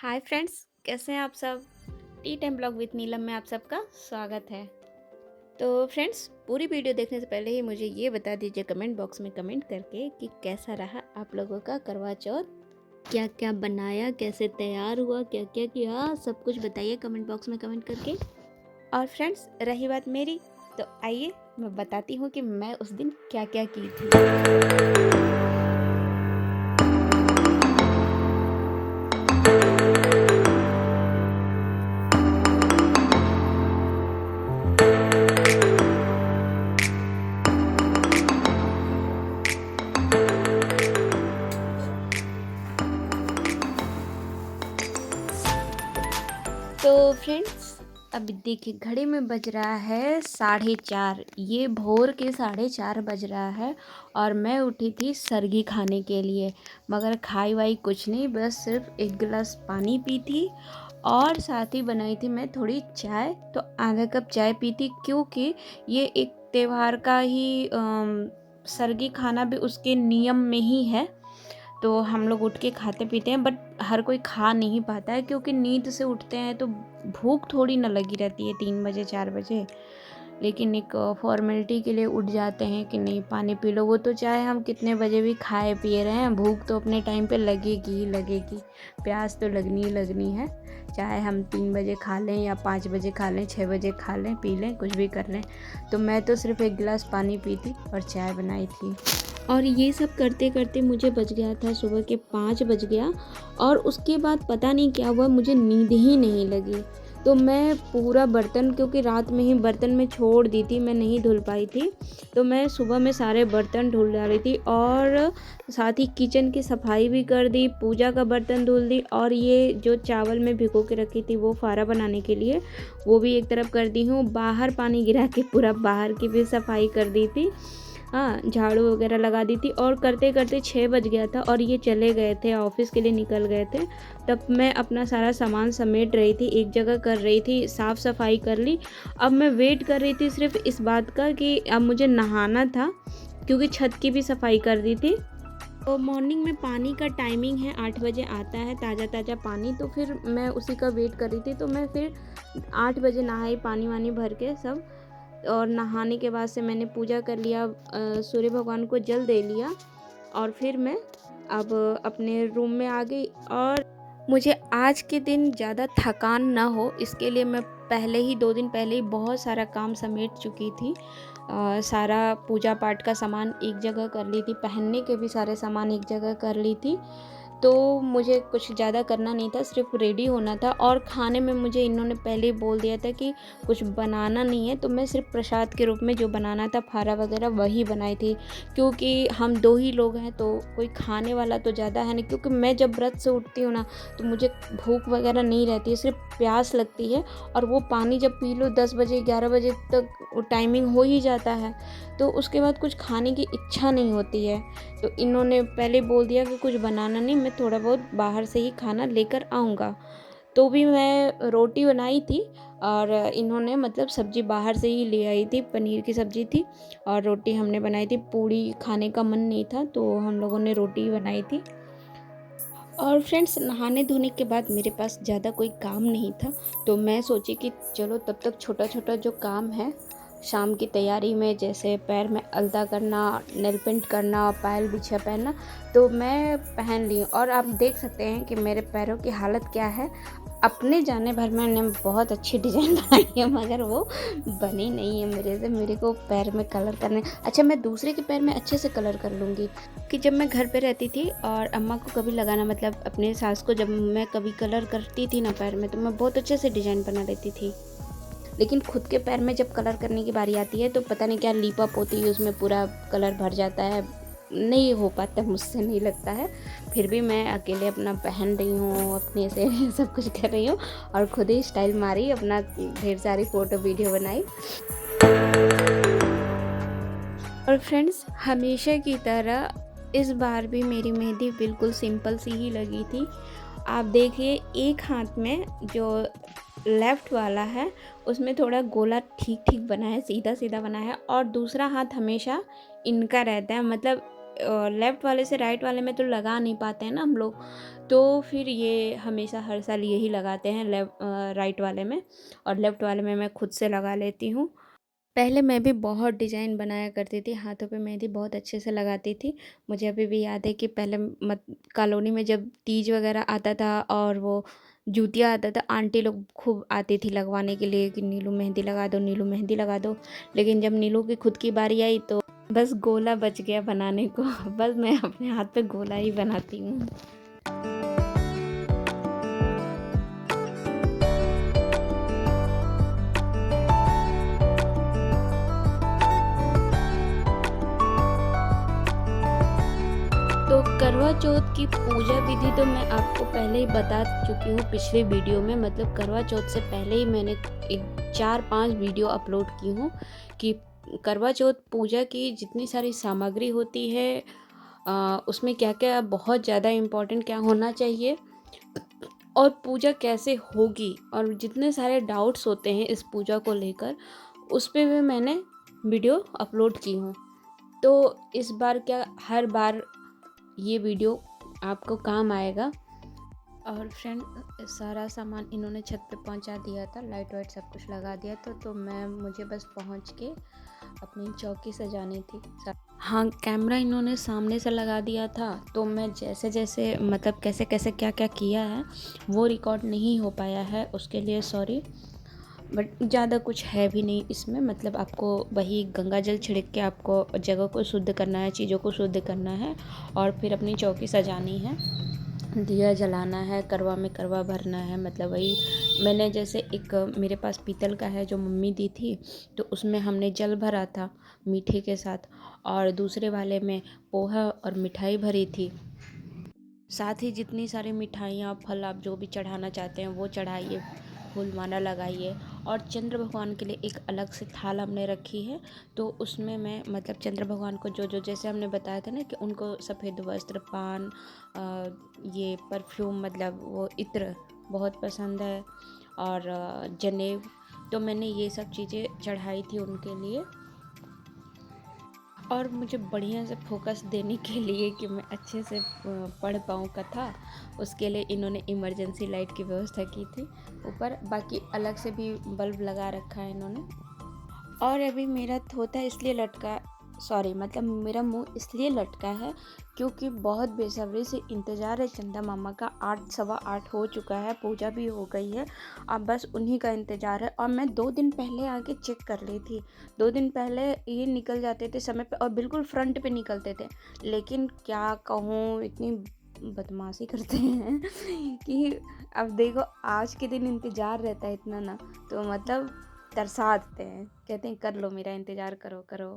Hi friends, कैसे हैं आप सब। टी टाइम ब्लॉग विथ नीलम में आप सबका स्वागत है। तो फ्रेंड्स, पूरी वीडियो देखने से पहले ही मुझे ये बता दीजिए कमेंट बॉक्स में कमेंट करके कि कैसा रहा आप लोगों का करवा चौथ। क्या क्या बनाया, कैसे तैयार हुआ, क्या क्या किया, सब कुछ बताइए कमेंट बॉक्स में कमेंट करके। और फ्रेंड्स, रही बात मेरी, तो आइए मैं बताती हूँ कि मैं उस दिन क्या क्या की थी। तो फ्रेंड्स, अभी देखिए घड़ी में बज रहा है 4:30। ये भोर के 4:30 बज रहा है और मैं उठी थी सरगी खाने के लिए। मगर खाई वाई कुछ नहीं, बस सिर्फ एक गिलास पानी पी थी और साथ ही बनाई थी मैं थोड़ी चाय। तो आधा कप चाय पी थी, क्योंकि ये एक त्योहार का ही सरगी खाना भी उसके नियम में ही है। तो हम लोग उठ के खाते पीते हैं, बट हर कोई खा नहीं पाता है, क्योंकि नींद से उठते हैं तो भूख थोड़ी ना लगी रहती है 3 बजे 4 बजे। लेकिन एक फॉर्मेलिटी के लिए उठ जाते हैं कि नहीं पानी पी लो। वो तो चाहे हम कितने बजे भी खाए पिए रहे हैं, भूख तो अपने टाइम पे लगेगी ही लगेगी। प्यास तो लगनी ही लगनी है, चाहे हम 3 बजे खा लें या 5 बजे खा लें, 6 बजे खा लें, पी लें, कुछ भी कर लें। तो मैं तो सिर्फ एक गिलास पानी पी थी और चाय बनाई थी। और ये सब करते करते मुझे बज गया था, सुबह के 5 बज गया। और उसके बाद पता नहीं क्या हुआ, मुझे नींद ही नहीं लगी। तो मैं पूरा बर्तन, क्योंकि रात में ही बर्तन में छोड़ दी थी, मैं नहीं धुल पाई थी, तो मैं सुबह में सारे बर्तन धुल डाली थी और साथ ही किचन की सफाई भी कर दी, पूजा का बर्तन धुल दी, और ये जो चावल में भिगो के रखी थी वो फारा बनाने के लिए, वो भी एक तरफ कर दी हूँ। बाहर पानी गिरा के पूरा बाहर की भी सफाई कर दी थी। हाँ, झाड़ू वगैरह लगा दी थी। और करते करते 6 बज गया था और ये चले गए थे, ऑफिस के लिए निकल गए थे। तब मैं अपना सारा सामान समेट रही थी, एक जगह कर रही थी, साफ़ सफाई कर ली। अब मैं वेट कर रही थी सिर्फ इस बात का कि अब मुझे नहाना था, क्योंकि छत की भी सफाई कर दी थी। तो मॉर्निंग में पानी का टाइमिंग है, 8 बजे आता है ताज़ा ताज़ा पानी। तो फिर मैं उसी का वेट कर रही थी, तो मैं फिर 8 बजे नहाई, पानी वानी भर के सब। और नहाने के बाद से मैंने पूजा कर लिया, सूर्य भगवान को जल दे लिया, और फिर मैं अब अपने रूम में आ गई। और मुझे आज के दिन ज़्यादा थकान ना हो, इसके लिए मैं पहले ही 2 दिन पहले ही बहुत सारा काम समेट चुकी थी। सारा पूजा पाठ का सामान एक जगह कर ली थी, पहनने के भी सारे सामान एक जगह कर ली थी। तो मुझे कुछ ज़्यादा करना नहीं था, सिर्फ रेडी होना था। और खाने में मुझे इन्होंने पहले ही बोल दिया था कि कुछ बनाना नहीं है, तो मैं सिर्फ प्रसाद के रूप में जो बनाना था, फारा वगैरह, वही बनाई थी। क्योंकि हम 2 ही लोग हैं, तो कोई खाने वाला तो ज़्यादा है नहीं। क्योंकि मैं जब व्रत से उठती हूँ ना, तो मुझे भूख वगैरह नहीं रहती है, सिर्फ प्यास लगती है। और वो पानी जब पी लो 10 बजे 11 बजे तक टाइमिंग हो ही जाता है, तो उसके बाद कुछ खाने की इच्छा नहीं होती है। तो इन्होंने पहले बोल दिया कि कुछ बनाना नहीं, मैं थोड़ा बहुत बाहर से ही खाना लेकर आऊँगा। तो भी मैं रोटी बनाई थी, और इन्होंने मतलब सब्ज़ी बाहर से ही ले आई थी, पनीर की सब्ज़ी थी और रोटी हमने बनाई थी। पूड़ी खाने का मन नहीं था, तो हम लोगों ने रोटी बनाई थी। और फ्रेंड्स, नहाने धोने के बाद मेरे पास ज़्यादा कोई काम नहीं था, तो मैं सोची कि चलो तब तक छोटा छोटा जो काम है शाम की तैयारी में, जैसे पैर में अलता करना, नेल पेंट करना, पायल बिछिया पहनना, तो मैं पहन ली। और आप देख सकते हैं कि मेरे पैरों की हालत क्या है। अपने जाने भर में मैंने बहुत अच्छी डिज़ाइन बनाई है, मगर वो बनी नहीं है मेरे से। मेरे को पैर में कलर करने, अच्छा मैं दूसरे के पैर में अच्छे से कलर कर लूँगी। कि जब मैं घर पे रहती थी और अम्मा को कभी लगाना, मतलब अपने सास को जब मैं कभी कलर करती थी ना पैर में, तो मैं बहुत अच्छे से डिज़ाइन बना लेती थी। लेकिन खुद के पैर में जब कलर करने की बारी आती है, तो पता नहीं क्या लीप अप होती है, उसमें पूरा कलर भर जाता है, नहीं हो पाता, मुझसे नहीं लगता है। फिर भी मैं अकेले अपना पहन रही हूँ, अपने से सब कुछ कर रही हूँ, और खुद ही स्टाइल मारी, अपना ढेर सारी फ़ोटो वीडियो बनाई। और फ्रेंड्स, हमेशा की तरह इस बार भी मेरी मेहंदी बिल्कुल सिंपल सी ही लगी थी। आप देखिए, एक हाथ में जो लेफ़्ट वाला है उसमें थोड़ा गोला ठीक ठीक बना है, सीधा सीधा बना है, और दूसरा हाथ हमेशा इनका रहता है, मतलब लेफ़्ट वाले से राइट वाले में तो लगा नहीं पाते हैं ना हम लोग, तो फिर ये हमेशा हर साल यही लगाते हैं राइट वाले में, और लेफ़्ट वाले में मैं खुद से लगा लेती हूँ। पहले मैं भी बहुत डिज़ाइन बनाया करती थी, हाथों पे मेहंदी बहुत अच्छे से लगाती थी। मुझे अभी भी याद है कि पहले कॉलोनी में जब तीज वगैरह आता था और वो जूतिया आता था, आंटी लोग खूब आती थी लगवाने के लिए कि नीलू मेहंदी लगा दो, नीलू मेहंदी लगा दो। लेकिन जब नीलू की खुद की बारी आई तो बस गोला बच गया बनाने को। बस मैं अपने हाथ पे गोला ही बनाती हूँ। तो करवा चौथ की पूजा विधि तो मैं आपको पहले ही बता चुकी हूँ पिछले वीडियो में। मतलब करवा चौथ से पहले ही मैंने एक 4-5 वीडियो अपलोड की हूँ कि करवा चौथ पूजा की जितनी सारी सामग्री होती है, उसमें क्या क्या बहुत ज़्यादा इम्पोर्टेंट क्या होना चाहिए और पूजा कैसे होगी, और जितने सारे डाउट्स होते हैं इस पूजा को लेकर, उस पे भी मैंने वीडियो अपलोड की हूँ। तो इस बार क्या, हर बार ये वीडियो आपको काम आएगा। और फ्रेंड, सारा सामान इन्होंने छत पे पहुंचा दिया था, लाइट वाइट सब कुछ लगा दिया था, तो मुझे बस पहुंच के अपनी चौकी सजानी थी। हाँ, कैमरा इन्होंने सामने से लगा दिया था, तो मैं जैसे जैसे मतलब कैसे कैसे क्या क्या किया है वो रिकॉर्ड नहीं हो पाया है, उसके लिए सॉरी। बट ज़्यादा कुछ है भी नहीं इसमें, मतलब आपको वही गंगा जल छिड़क के आपको जगह को शुद्ध करना है, चीज़ों को शुद्ध करना है और फिर अपनी चौकी सजानी है, दिया जलाना है, करवा में करवा भरना है। मतलब वही मैंने जैसे एक मेरे पास पीतल का है जो मम्मी दी थी, तो उसमें हमने जल भरा था मीठे के साथ, और दूसरे वाले में पोहा और मिठाई भरी थी। साथ ही जितनी सारी मिठाइयाँ फल आप जो भी चढ़ाना चाहते हैं वो चढ़ाइए, फूल माला लगाइए। और चंद्र भगवान के लिए एक अलग से थाल हमने रखी है, तो उसमें मैं मतलब चंद्र भगवान को जो जो जैसे हमने बताया था ना कि उनको सफ़ेद वस्त्र, पान, ये परफ्यूम, मतलब वो इत्र बहुत पसंद है, और जनेऊ, तो मैंने ये सब चीज़ें चढ़ाई थी उनके लिए। और मुझे बढ़िया से फोकस देने के लिए कि मैं अच्छे से पढ़ पाऊँ कथा, उसके लिए इन्होंने इमरजेंसी लाइट की व्यवस्था की थी ऊपर। बाकी अलग से भी बल्ब लगा रखा है इन्होंने। और अभी मेरा थोता इसलिए लटका, सॉरी मतलब मेरा मुंह इसलिए लटका है क्योंकि बहुत बेसब्री से इंतज़ार है चंदा मामा का। 8 सवा 8 हो चुका है, पूजा भी हो गई है, अब बस उन्हीं का इंतज़ार है। और मैं 2 दिन पहले आके चेक कर ली थी, 2 दिन पहले ये निकल जाते थे समय पे और बिल्कुल फ्रंट पे निकलते थे। लेकिन क्या कहूँ, इतनी बदमाशी करते हैं कि अब देखो आज के दिन इंतज़ार रहता है इतना ना, तो मतलब तरसा देते हैं, कहते हैं कर लो मेरा इंतज़ार, करो करो।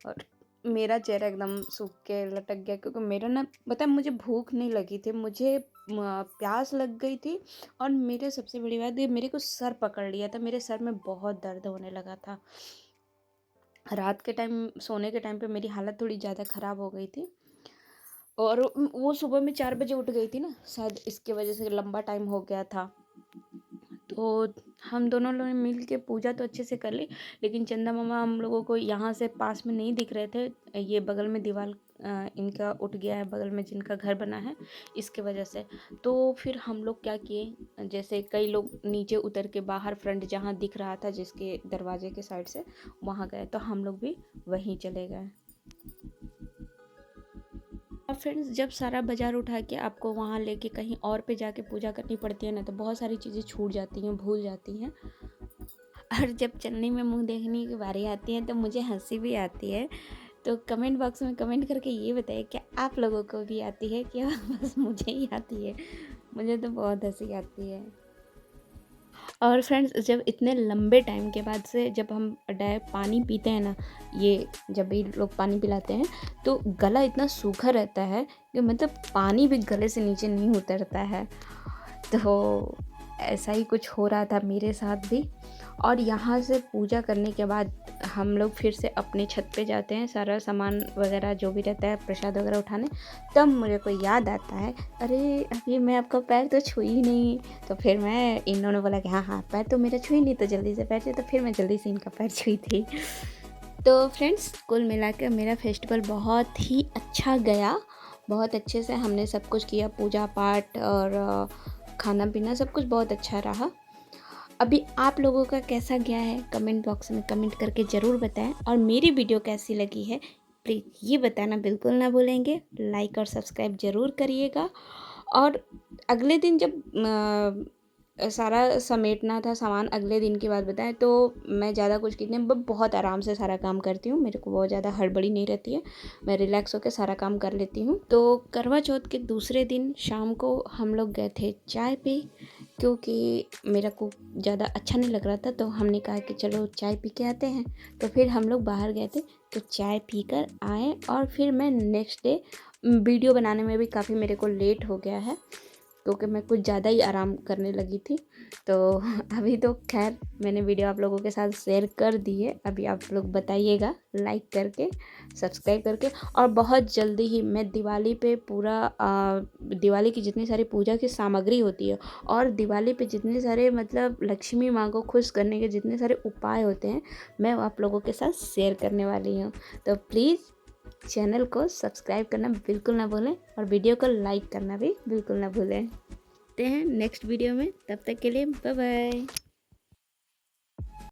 और मेरा चेहरा एकदम सूख के लटक गया क्योंकि मेरा ना, पता है, मुझे भूख नहीं लगी थी, मुझे प्यास लग गई थी। और मेरे सबसे बड़ी बात, ये मेरे को सर पकड़ लिया था, मेरे सर में बहुत दर्द होने लगा था। रात के टाइम, सोने के टाइम पे मेरी हालत थोड़ी ज़्यादा ख़राब हो गई थी, और वो सुबह में 4 बजे उठ गई थी ना, शायद इसके वजह से लंबा टाइम हो गया था। तो हम दोनों लोगों ने मिल के पूजा तो अच्छे से कर ली, लेकिन चंदा मामा हम लोगों को यहाँ से पास में नहीं दिख रहे थे। ये बगल में दीवार इनका उठ गया है, बगल में जिनका घर बना है, इसके वजह से। तो फिर हम लोग क्या किए, जैसे कई लोग नीचे उतर के बाहर फ्रंट जहाँ दिख रहा था जिसके दरवाजे के साइड से, वहाँ गए, तो हम लोग भी वहीं चले गए। और फ्रेंड्स, जब सारा बाज़ार उठा के आपको वहाँ लेके कहीं और पे जाके पूजा करनी पड़ती है ना, तो बहुत सारी चीज़ें छूट जाती हैं, भूल जाती हैं। और जब चलने में मुंह देखने की बारी आती है तो मुझे हंसी भी आती है। तो कमेंट बॉक्स में कमेंट करके ये बताइए क्या आप लोगों को भी आती है क्या बस मुझे ही आती है? मुझे तो बहुत हंसी आती है। और फ्रेंड्स, जब इतने लंबे टाइम के बाद से जब हम डायरेक्ट पानी पीते हैं ना, ये जब भी लोग पानी पिलाते हैं तो गला इतना सूखा रहता है कि मतलब पानी भी गले से नीचे नहीं उतरता है। तो ऐसा ही कुछ हो रहा था मेरे साथ भी। और यहाँ से पूजा करने के बाद हम लोग फिर से अपने छत पे जाते हैं, सारा सामान वगैरह जो भी रहता है प्रसाद वगैरह उठाने। तब मुझे को याद आता है, अरे अभी मैं आपका पैर तो छुई ही नहीं। तो फिर मैं, इन्होंने बोला कि हाँ हाँ पैर तो मेरा छुई नहीं, तो जल्दी से पैर छुई, तो फिर मैं जल्दी से इनका पैर छुई थी। तो फ्रेंड्स कुल मिलाकर मेरा फेस्टिवल बहुत ही अच्छा गया, बहुत अच्छे से हमने सब कुछ किया, पूजा पाठ और खाना पीना सब कुछ बहुत अच्छा रहा। अभी आप लोगों का कैसा गया है कमेंट बॉक्स में कमेंट करके ज़रूर बताएं, और मेरी वीडियो कैसी लगी है प्लीज़ ये बताना बिल्कुल ना भूलेंगे। लाइक और सब्सक्राइब ज़रूर करिएगा। और अगले दिन जब सारा समेटना था सामान, अगले दिन की बात बताएं तो मैं ज़्यादा कुछ की नहीं, बहुत आराम से सारा काम करती हूँ, मेरे को बहुत ज़्यादा हड़बड़ी नहीं रहती है, मैं रिलैक्स होकर सारा काम कर लेती हूँ। तो करवा चौथ के दूसरे दिन शाम को हम लोग गए थे चाय पे, क्योंकि मेरा को ज़्यादा अच्छा नहीं लग रहा था, तो हमने कहा कि चलो चाय पी के आते हैं। तो फिर हम लोग बाहर गए थे, तो चाय पीकर आए, और फिर मैं नेक्स्ट डे वीडियो बनाने में भी काफ़ी मेरे को लेट हो गया है, क्योंकि मैं कुछ ज़्यादा ही आराम करने लगी थी। तो अभी तो खैर मैंने वीडियो आप लोगों के साथ शेयर कर दी है, अभी आप लोग बताइएगा लाइक करके सब्सक्राइब करके। और बहुत जल्दी ही मैं दिवाली पे पूरा दिवाली की जितनी सारी पूजा की सामग्री होती है, और दिवाली पे जितने सारे मतलब लक्ष्मी माँ को खुश करने के जितने सारे उपाय होते हैं, मैं आप लोगों के साथ शेयर करने वाली हूँ। तो प्लीज़ चैनल को सब्सक्राइब करना बिल्कुल ना भूलें, और वीडियो को लाइक करना भी बिल्कुल ना भूलें। मिलते हैं नेक्स्ट वीडियो में, तब तक के लिए बाय बाय।